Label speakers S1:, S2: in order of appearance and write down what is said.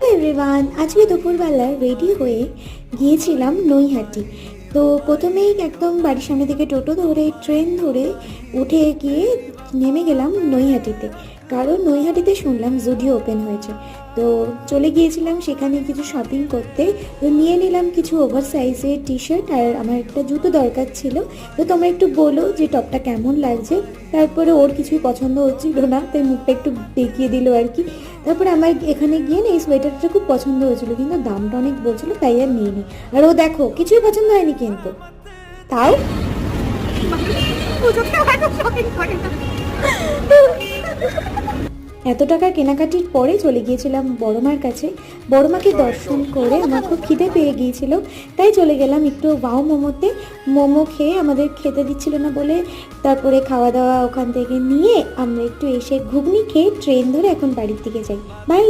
S1: Everyone, আজকে দুপুরবেলা ready হয়ে গিয়েছিলাম নৈহাটি। তো প্রথমেই একদম বাড়ির সামনে থেকে টোটো ধরে ট্রেন ধরে উঠে গিয়ে নেমে গেলাম নৈহাটিতে, কারণ নৈহাটিতে শুনলাম জুডিও ওপেন হয়েছে। তো চলে গিয়েছিলাম সেখানে কিছু শপিং করতে। তো নিয়ে নিলাম কিছু ওভার সাইজের টি শার্ট, আর আমার একটা জুতো দরকার ছিল। তো তোমরা একটু বলো যে টপটা কেমন লাগছে। তারপরে ওর কিছুই পছন্দ হচ্ছিল না, তাই মুখটা একটু দেখিয়ে দিল আর কি। তারপরে আমার এখানে গিয়ে না এই সোয়েটারটা খুব পছন্দ হয়েছিল, কিন্তু দামটা অনেক বলছিল, তাই আর নিইনি। আর ও দেখো কিছুই পছন্দ হয়নি, কিন্তু তাও এত টাকা কেনাকাটির পরে চলে গিয়েছিলাম বড়মার কাছে। বড়মাকে দর্শন করে আমার খুব খিদে পেয়ে গিয়েছিল, তাই চলে গেলাম একটু ওয়াও মোমোতে। মোমো খেয়ে আমাদের খেতে দিচ্ছিল না বলে তারপরে খাওয়া দাওয়া ওখান থেকে নিয়ে আমরা একটু এসে ঘুগনি খেয়ে ট্রেন ধরে এখন বাড়ির দিকে যাই। বাই।